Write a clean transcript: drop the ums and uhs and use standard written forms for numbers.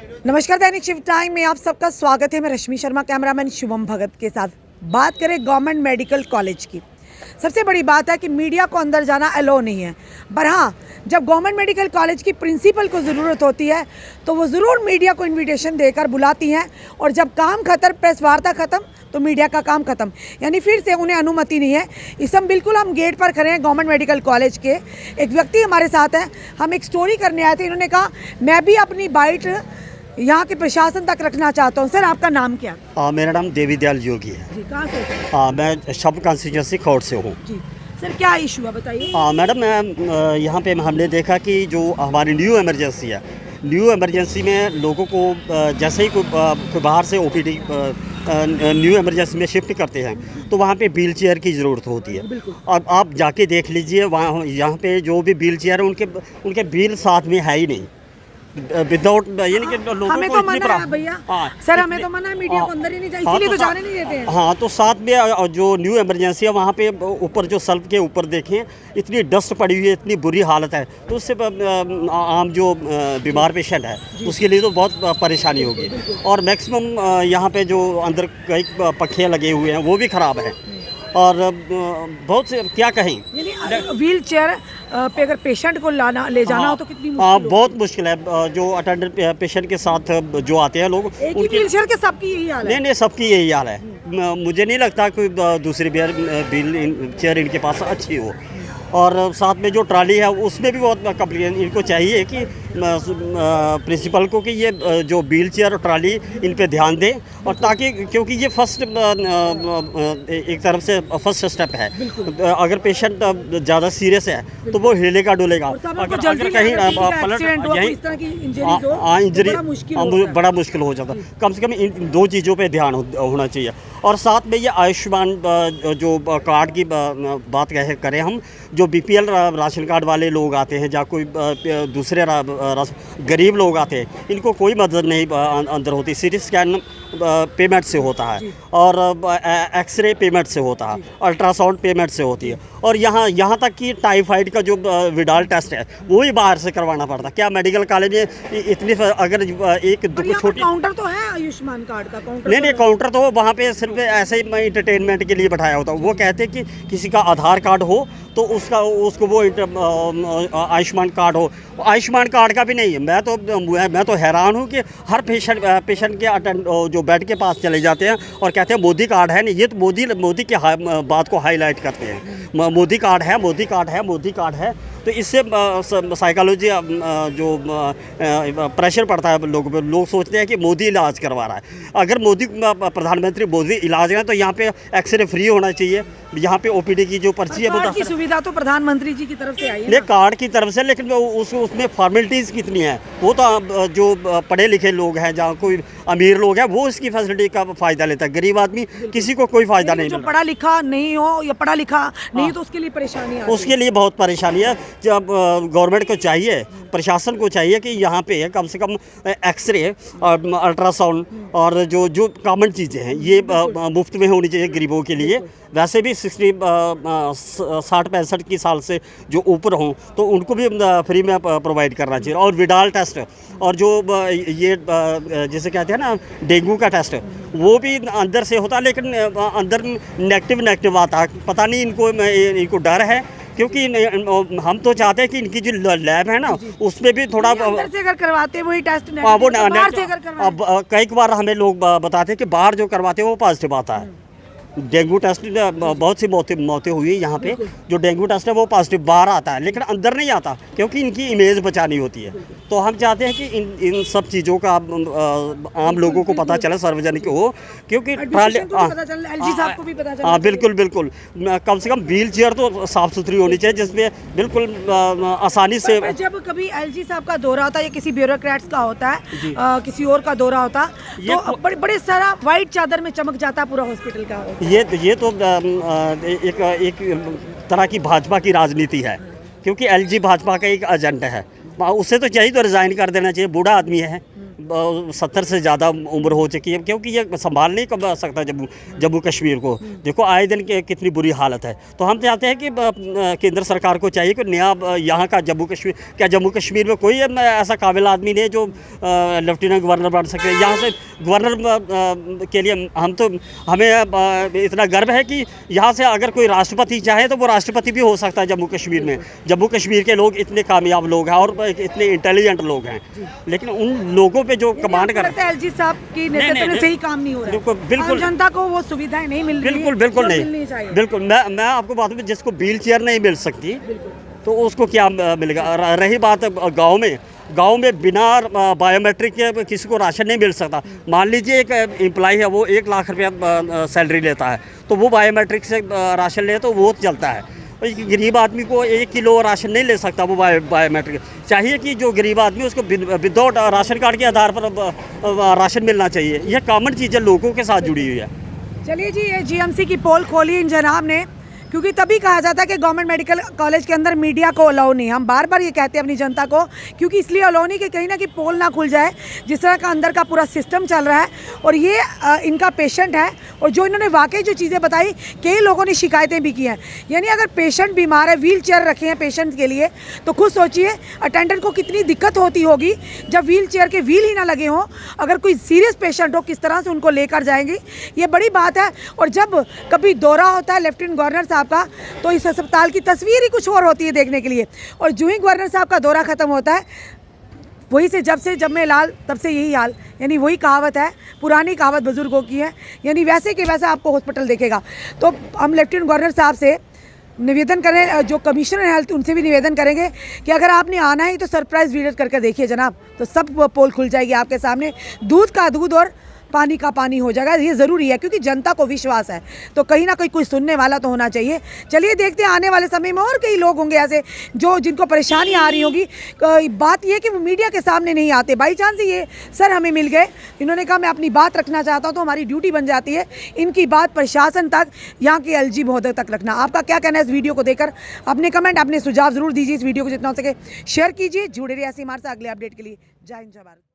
नमस्कार, दैनिक शिव टाइम में आप सबका स्वागत है। मैं रश्मि शर्मा, कैमरामैन शुभम भगत के साथ। बात करें गवर्नमेंट मेडिकल कॉलेज की, सबसे बड़ी बात है कि मीडिया को अंदर जाना अलो नहीं है। पर हाँ, जब गवर्नमेंट मेडिकल कॉलेज की प्रिंसिपल को ज़रूरत होती है तो वो ज़रूर मीडिया को इन्विटेशन देकर बुलाती हैं, और जब काम खत्म, प्रेस वार्ता ख़त्म, तो मीडिया का काम खत्म, यानी फिर से उन्हें अनुमति नहीं है। इस हम बिल्कुल हम गेट पर खड़े हैं गवर्नमेंट मेडिकल कॉलेज के। एक व्यक्ति हमारे साथ हैं, हम एक स्टोरी करने आए थे। इन्होंने कहा मैं भी अपनी बाइट यहाँ के प्रशासन तक रखना चाहता हूँ। सर, आपका नाम क्या? मेरा नाम देवी दयाल योगी है जी। कहाँ से? मैं शब्द कॉन्स्टिट्यूंसी खौड़ से हूँ जी। सर, क्या इशू है बताइए। मैडम, मैं यहाँ पे हमने देखा कि जो हमारी न्यू इमरजेंसी है, न्यू इमरजेंसी में लोगों को जैसे ही कोई बाहर से ओपीडी न्यू इमरजेंसी में शिफ्ट करते हैं तो वहाँ पे व्हील चेयर की ज़रूरत होती है। अब आप जाके देख लीजिए, वहाँ यहाँ पे जो भी व्हील चेयर है उनके व्हील साथ में है ही नहीं, विदाउट, यानी कि लोगों हमें को तो इतनी मना है भैया। सर, हमें तो मना है, मीडिया को अंदर ही नहीं जाए, इसीलिए तो जाने नहीं देते हैं। हाँ, तो साथ में जो न्यू इमरजेंसी है वहाँ पे ऊपर जो सल्फ के ऊपर देखें, इतनी डस्ट पड़ी हुई है, इतनी बुरी हालत है, तो उससे आम जो बीमार पेशेंट है उसके लिए तो बहुत परेशानी होगी। और मैक्सिमम यहाँ पे जो अंदर कई पंखे लगे हुए हैं वो भी ख़राब हैं, और बहुत से क्या कहें, व्हील चेयर पे अगर पेशेंट को ले जाना हो तो कितनी मुश्किल बहुत मुश्किल है। जो अटेंडेंट पेशेंट के साथ जो आते हैं लोग, उनकी व्हील चेयर के सबकी यही हाल है। नहीं, सबकी यही हाल है। मुझे नहीं लगता कोई दूसरी व्हील चेयर इनके पास अच्छी हो। और साथ में जो ट्राली है उसमें भी बहुत कंप्लेन, इनको चाहिए कि प्रिंसिपल को कि ये जो व्हील चेयर और ट्राली इन पे ध्यान दें, और ताकि, क्योंकि ये फर्स्ट एक तरफ से फर्स्ट स्टेप है। अगर पेशेंट ज़्यादा सीरियस है तो वो हिलेगा डुलेगा, अगर कहीं पलट इंजरी बड़ा मुश्किल हो जाता। कम से कम इन दो चीज़ों पे ध्यान होना चाहिए। और साथ में ये आयुष्मान जो कार्ड की बात करें हम, जो बीपीएल राशन कार्ड वाले लोग आते हैं, या कोई दूसरे गरीब लोग आते हैं, इनको कोई मदद नहीं अंदर होती। सीटी स्कैन पेमेंट से होता है, और एक्सरे पेमेंट से होता है, अल्ट्रासाउंड पेमेंट से होती है, और यहाँ तक कि टाइफाइड का जो विडाल टेस्ट है वो ही बाहर से करवाना पड़ता है। क्या मेडिकल कॉलेज में इतनी, अगर एक छोटी काउंटर तो है आयुष्मान कार्ड का काउंटर? नहीं, काउंटर तो वहाँ पे सिर्फ ऐसे ही इंटरटेनमेंट के लिए बैठाया होता है। वो कहते हैं कि किसी का आधार कार्ड हो तो उसको वो आयुष्मान कार्ड हो। आयुष्मान कार्ड का भी नहीं है। मैं तो हैरान हूँ कि हर पेशेंट के जो बेड के पास चले जाते हैं और कहते हैं मोदी कार्ड है। नहीं, ये तो मोदी की बात को हाईलाइट करते हैं, मोदी कार्ड है, मोदी कार्ड है, मोदी कार्ड है। तो इससे साइकोलॉजी जो प्रेशर पड़ता है लोगों पर, लोग सोचते हैं कि मोदी इलाज करवा रहा है। अगर प्रधानमंत्री मोदी इलाज है तो यहाँ पे एक्सरे फ्री होना चाहिए, यहाँ पे ओपीडी की जो पर्ची है वो की सुविधा तो प्रधानमंत्री जी की तरफ से आई है। नहीं, कार्ड की तरफ से, लेकिन उसमें फॉर्मेलिटीज़ कितनी है। वो तो जो पढ़े लिखे लोग हैं, जहाँ कोई अमीर लोग हैं, वो इसकी फैसिलिटी का फ़ायदा लेता है। गरीब आदमी किसी को कोई फ़ायदा नहीं। जो पढ़ा लिखा नहीं हो या पढ़ा लिखा नहीं तो उसके लिए परेशानी है, उसके लिए बहुत परेशानी है। जब गवर्नमेंट को चाहिए, प्रशासन को चाहिए कि यहाँ पे कम से कम एक्सरे और अल्ट्रासाउंड और जो कॉमन चीज़ें हैं ये मुफ्त में होनी चाहिए गरीबों के लिए। वैसे भी 60-65 की साल से जो ऊपर हों तो उनको भी फ्री में प्रोवाइड करना चाहिए। और विडाल टेस्ट, और जो ये जैसे कहते हैं ना डेंगू का टेस्ट, वो भी अंदर से होता है, लेकिन अंदर नेगेटिव आता है। पता नहीं इनको डर है, क्योंकि हम तो चाहते हैं कि इनकी जो लैब है ना उसमें भी थोड़ा अंदर से अगर करवाते वही टेस्ट, कई बार हमें लोग बताते हैं कि बाहर जो करवाते हैं वो पॉजिटिव आता है। डेंगू टेस्ट बहुत सी मौतें हुई यहाँ पे। जो डेंगू टेस्ट है वो पॉजिटिव बाहर आता है, लेकिन अंदर नहीं आता, क्योंकि इनकी इमेज बचानी होती है। तो हम चाहते हैं कि इन सब चीज़ों का आम लोगों को पता चले, सार्वजनिक हो, क्योंकि हाँ, बिल्कुल कम से कम व्हील चेयर तो साफ़ सुथरी होनी चाहिए, जिसमें बिल्कुल आसानी से। जब कभी एलजी साहब का दौरा होता है या किसी ब्यूरोक्रेट्स का होता है, किसी और का दौरा होता तो बड़े सारा वाइट चादर में चमक जाता पूरा हॉस्पिटल का। ये तो एक तरह की भाजपा की राजनीति है, क्योंकि एलजी भाजपा का एक एजेंट है। उससे तो चाहिए तो रिज़ाइन कर देना चाहिए, बूढ़ा आदमी है, 70 से ज़्यादा उम्र हो चुकी है, क्योंकि ये संभाल नहीं कर सकता जम्मू कश्मीर को। देखो आए दिन कितनी बुरी हालत है। तो हम चाहते हैं कि केंद्र सरकार को चाहिए कि नया यहाँ का जम्मू कश्मीर में कोई ऐसा काबिल आदमी नहीं जो लेफ्टिनेंट गवर्नर बन सके। यहाँ से गवर्नर के लिए हमें इतना गर्व है कि यहाँ से अगर कोई राष्ट्रपति चाहे तो वो राष्ट्रपति भी हो सकता है जम्मू कश्मीर में। जम्मू कश्मीर के लोग इतने कामयाब लोग हैं और इतने इंटेलिजेंट लोग हैं, लेकिन उन लोगों पे जो कमांड कर एलजी साहब की नेतृत्व में सही काम नहीं हो रहा है। बिल्कुल जनता को वो सुविधाएं नहीं मिल रही। बिल्कुल नहीं। बिल्कुल मैं आपको बात में, जिसको व्हील चेयर नहीं मिल सकती तो उसको क्या मिलेगा। रही बात गांव में बिना बायोमेट्रिक के किसी को राशन नहीं मिल सकता। मान लीजिए एक एम्प्लॉय है, वो 1 लाख रुपया सैलरी लेता है, तो वो बायोमेट्रिक से राशन ले तो वो चलता है। गरीब आदमी को 1 किलो राशन नहीं ले सकता वो बायोमेट्रिक। चाहिए कि जो गरीब आदमी उसको विदाउट राशन कार्ड के आधार पर राशन मिलना चाहिए। यह कॉमन चीज़ें लोगों के साथ जुड़ी हुई है। चलिए जी, ये जीएमसी की पोल खोली इन जनाब ने, क्योंकि तभी कहा जाता है कि गवर्नमेंट मेडिकल कॉलेज के अंदर मीडिया को अलाउ नहीं। हम बार बार ये कहते हैं अपनी जनता को, क्योंकि इसलिए अलाउ नहीं कि कहीं ना कहीं पोल ना खुल जाए, जिस तरह का अंदर का पूरा सिस्टम चल रहा है। और ये इनका पेशेंट है, और जो इन्होंने वाकई जो चीज़ें बताई, कई लोगों ने शिकायतें भी की हैं। यानी अगर पेशेंट बीमार है, व्हील चेयर रखे हैं पेशेंट के लिए, तो खुद सोचिए अटेंडेंट को कितनी दिक्कत होती होगी जब व्हील चेयर के व्हील ही ना लगे हों। अगर कोई सीरियस पेशेंट हो, किस तरह से उनको लेकर जाएंगे, ये बड़ी बात है। और जब कभी दौरा होता है लेफ्टिनेंट गवर्नर साहब का, तो इस अस्पताल की तस्वीर ही कुछ और होती है देखने के लिए। और जो ही गवर्नर साहब का दौरा ख़त्म होता है, वही से जब में लाल तब से यही हाल। यानी वही कहावत है, पुरानी कहावत बुजुर्गों की है, यानी वैसे के वैसा आपको हॉस्पिटल देखेगा। तो हम लेफ्टिनेंट गवर्नर साहब से निवेदन करें, जो कमिश्नर हेल्थ उनसे भी निवेदन करेंगे कि अगर आपने आना है तो सरप्राइज़ विजिट करके देखिए जनाब, तो सब पोल खुल जाएगी आपके सामने। दूध का दूध और पानी का पानी हो जाएगा। ये ज़रूरी है, क्योंकि जनता को विश्वास है, तो कहीं ना कहीं कोई सुनने वाला तो होना चाहिए। चलिए देखते हैं आने वाले समय में और कई लोग होंगे ऐसे जिनको परेशानी आ रही होगी। बात ये कि वो मीडिया के सामने नहीं आते। बाई चांस ये सर हमें मिल गए, इन्होंने कहा मैं अपनी बात रखना चाहता हूँ, तो हमारी ड्यूटी बन जाती है इनकी बात प्रशासन तक, यहाँ के एलजी महोदय तक रखना। आपका क्या कहना है इस वीडियो को देखकर? अपने कमेंट, अपने सुझाव ज़रूर दीजिए। इस वीडियो को जितना हो सके शेयर कीजिए। जुड़े रहिए ऐसी हमारे साथ अगले अपडेट के लिए। जय हिंद, जय भारत।